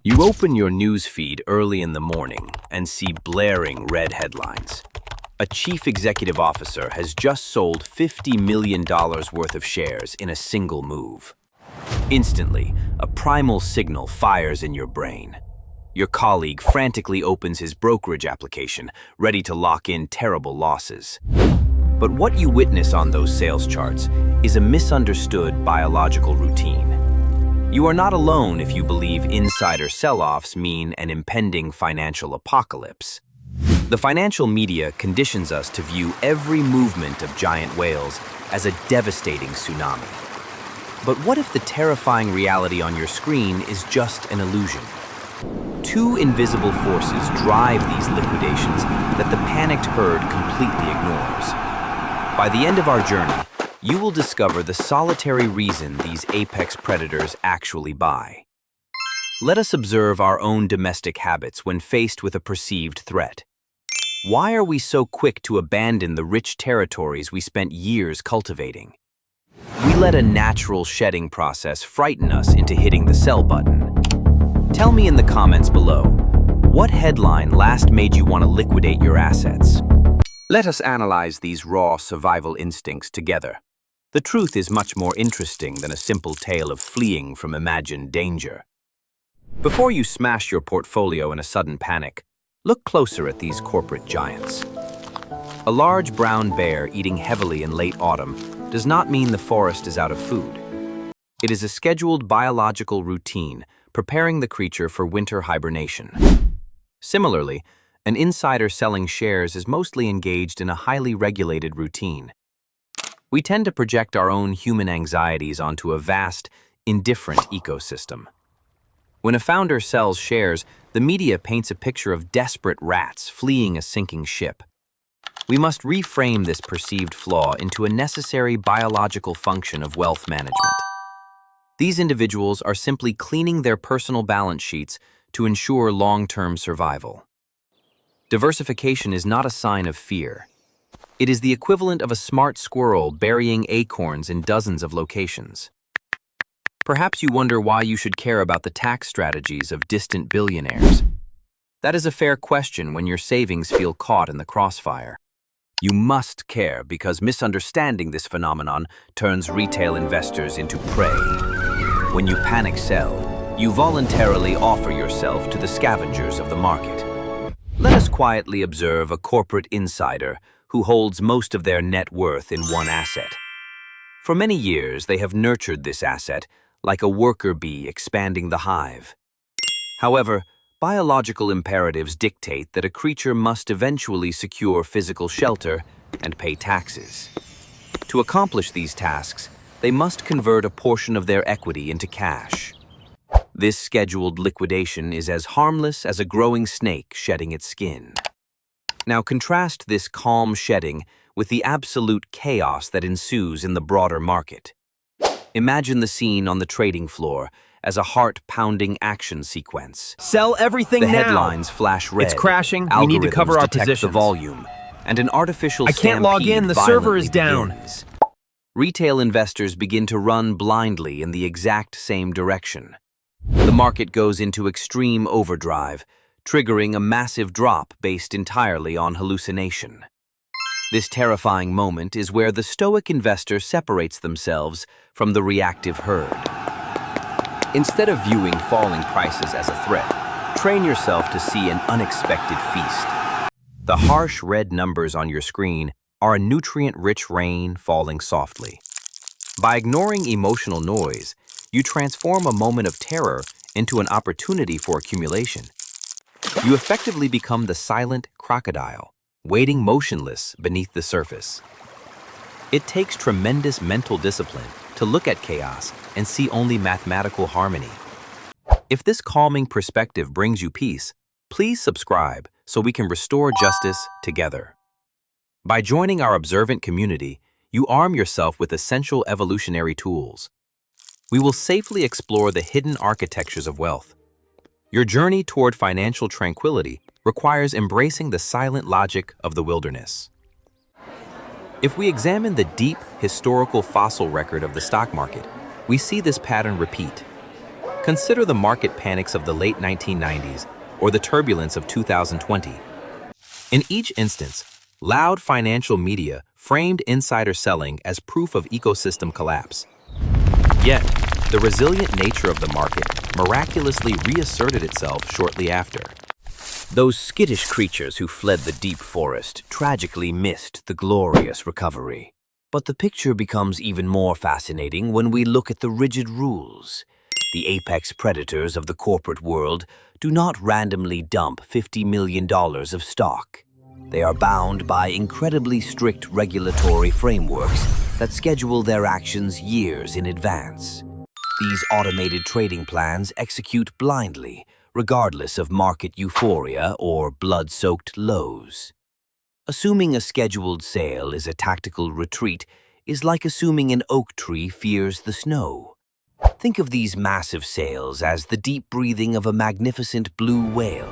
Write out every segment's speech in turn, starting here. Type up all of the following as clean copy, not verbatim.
You open your news feed early in the morning and see blaring red headlines. A chief executive officer has just sold $50 million worth of shares in a single move. Instantly, a primal signal fires in your brain. Your colleague frantically opens his brokerage application, ready to lock in terrible losses. But what you witness on those sales charts is a misunderstood biological routine. You are not alone if you believe insider sell-offs mean an impending financial apocalypse. The financial media conditions us to view every movement of giant whales as a devastating tsunami. But what if the terrifying reality on your screen is just an illusion? Two invisible forces drive these liquidations that the panicked herd completely ignores. By the end of our journey, you will discover the solitary reason these apex predators actually buy. Let us observe our own domestic habits when faced with a perceived threat. Why are we so quick to abandon the rich territories we spent years cultivating? We let a natural shedding process frighten us into hitting the sell button. Tell me in the comments below, what headline last made you want to liquidate your assets? Let us analyze these raw survival instincts together. The truth is much more interesting than a simple tale of fleeing from imagined danger. Before you smash your portfolio in a sudden panic, look closer at these corporate giants. A large brown bear eating heavily in late autumn does not mean the forest is out of food. It is a scheduled biological routine preparing the creature for winter hibernation. Similarly, an insider selling shares is mostly engaged in a highly regulated routine. We tend to project our own human anxieties onto a vast, indifferent ecosystem. When a founder sells shares, the media paints a picture of desperate rats fleeing a sinking ship. We must reframe this perceived flaw into a necessary biological function of wealth management. These individuals are simply cleaning their personal balance sheets to ensure long-term survival. Diversification is not a sign of fear. It is the equivalent of a smart squirrel burying acorns in dozens of locations. Perhaps you wonder why you should care about the tax strategies of distant billionaires. That is a fair question when your savings feel caught in the crossfire. You must care because misunderstanding this phenomenon turns retail investors into prey. When you panic sell, you voluntarily offer yourself to the scavengers of the market. Let us quietly observe a corporate insider who holds most of their net worth in one asset. For many years, they have nurtured this asset like a worker bee expanding the hive. However, biological imperatives dictate that a creature must eventually secure physical shelter and pay taxes. To accomplish these tasks, they must convert a portion of their equity into cash. This scheduled liquidation is as harmless as a growing snake shedding its skin. Now contrast this calm shedding with the absolute chaos that ensues in the broader market. Imagine the scene on the trading floor as a heart-pounding action sequence. Sell everything now! The headlines flash red. It's crashing. We need to cover our detect positions. the volume, and an artificial I can't log in. The server is down. Begins. Retail investors begin to run blindly in the exact same direction. The market goes into extreme overdrive, triggering a massive drop based entirely on hallucination. This terrifying moment is where the Stoic investor separates themselves from the reactive herd. Instead of viewing falling prices as a threat, train yourself to see an unexpected feast. The harsh red numbers on your screen are a nutrient-rich rain falling softly. By ignoring emotional noise, you transform a moment of terror into an opportunity for accumulation. You effectively become the silent crocodile, waiting motionless beneath the surface. It takes tremendous mental discipline to look at chaos and see only mathematical harmony. If this calming perspective brings you peace, please subscribe so we can restore justice together. By joining our observant community, you arm yourself with essential evolutionary tools. We will safely explore the hidden architectures of wealth. Your journey toward financial tranquility requires embracing the silent logic of the wilderness. If we examine the deep historical fossil record of the stock market, we see this pattern repeat. Consider the market panics of the late 1990s or the turbulence of 2020. In each instance, loud financial media framed insider selling as proof of ecosystem collapse. Yet, the resilient nature of the market miraculously reasserted itself shortly after. Those skittish creatures who fled the deep forest tragically missed the glorious recovery. But the picture becomes even more fascinating when we look at the rigid rules. The apex predators of the corporate world do not randomly dump $50 million of stock. They are bound by incredibly strict regulatory frameworks that schedule their actions years in advance. These automated trading plans execute blindly, regardless of market euphoria or blood-soaked lows. Assuming a scheduled sale is a tactical retreat is like assuming an oak tree fears the snow. Think of these massive sales as the deep breathing of a magnificent blue whale.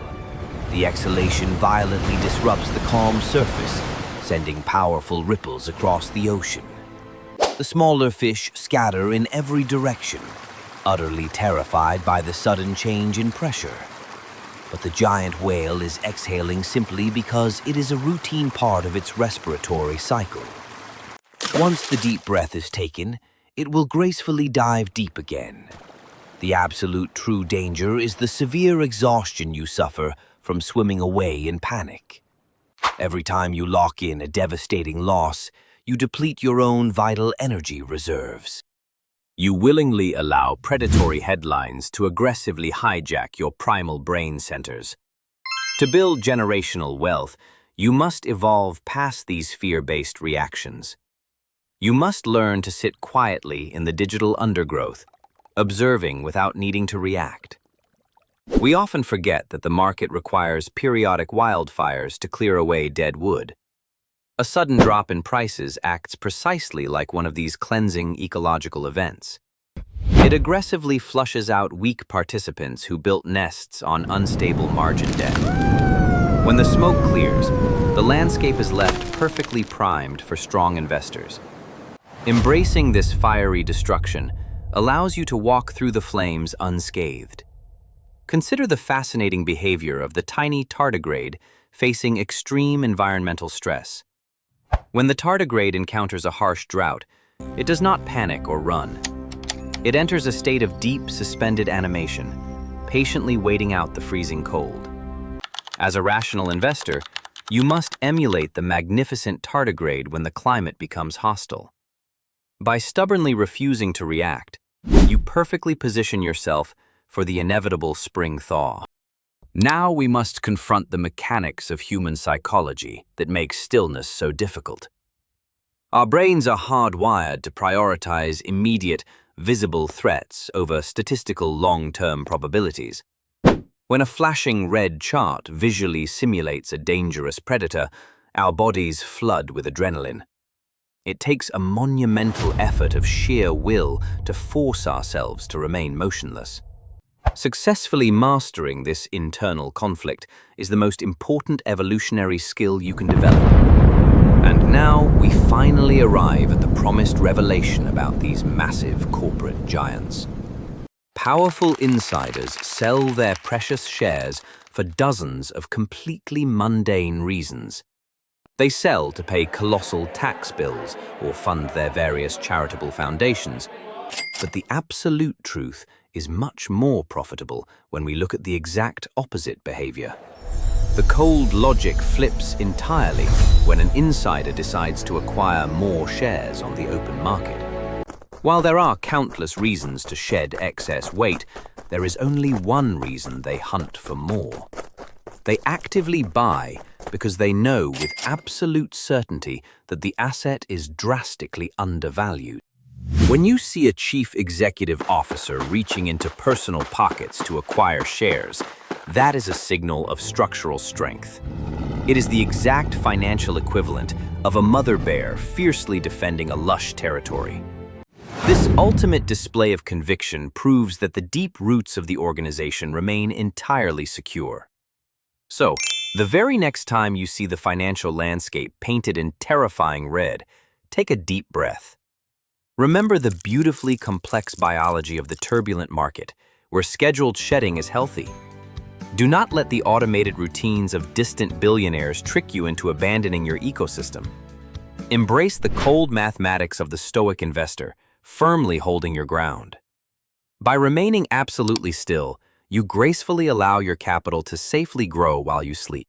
The exhalation violently disrupts the calm surface, sending powerful ripples across the ocean. The smaller fish scatter in every direction, utterly terrified by the sudden change in pressure. But the giant whale is exhaling simply because it is a routine part of its respiratory cycle. Once the deep breath is taken, it will gracefully dive deep again. The absolute true danger is the severe exhaustion you suffer from swimming away in panic. Every time you lock in a devastating loss, you deplete your own vital energy reserves. You willingly allow predatory headlines to aggressively hijack your primal brain centers. To build generational wealth, you must evolve past these fear-based reactions. You must learn to sit quietly in the digital undergrowth, observing without needing to react. We often forget that the market requires periodic wildfires to clear away dead wood. A sudden drop in prices acts precisely like one of these cleansing ecological events. It aggressively flushes out weak participants who built nests on unstable margin debt. When the smoke clears, the landscape is left perfectly primed for strong investors. Embracing this fiery destruction allows you to walk through the flames unscathed. Consider the fascinating behavior of the tiny tardigrade facing extreme environmental stress. When the tardigrade encounters a harsh drought, it does not panic or run. It enters a state of deep, suspended animation, patiently waiting out the freezing cold. As a rational investor, you must emulate the magnificent tardigrade when the climate becomes hostile. By stubbornly refusing to react, you perfectly position yourself for the inevitable spring thaw. Now we must confront the mechanics of human psychology that makes stillness so difficult. Our brains are hardwired to prioritize immediate, visible threats over statistical long-term probabilities. When a flashing red chart visually simulates a dangerous predator, our bodies flood with adrenaline. It takes a monumental effort of sheer will to force ourselves to remain motionless. Successfully mastering this internal conflict is the most important evolutionary skill you can develop. And now we finally arrive at the promised revelation about these massive corporate giants. Powerful insiders sell their precious shares for dozens of completely mundane reasons. They sell to pay colossal tax bills or fund their various charitable foundations. But the absolute truth is much more profitable when we look at the exact opposite behavior. The cold logic flips entirely when an insider decides to acquire more shares on the open market. While there are countless reasons to shed excess weight, there is only one reason they hunt for more. They actively buy because they know with absolute certainty that the asset is drastically undervalued. When you see a chief executive officer reaching into personal pockets to acquire shares, that is a signal of structural strength. It is the exact financial equivalent of a mother bear fiercely defending a lush territory. This ultimate display of conviction proves that the deep roots of the organization remain entirely secure. So, the very next time you see the financial landscape painted in terrifying red, take a deep breath. Remember the beautifully complex biology of the turbulent market, where scheduled shedding is healthy. Do not let the automated routines of distant billionaires trick you into abandoning your ecosystem. Embrace the cold mathematics of the Stoic investor, firmly holding your ground. By remaining absolutely still, you gracefully allow your capital to safely grow while you sleep.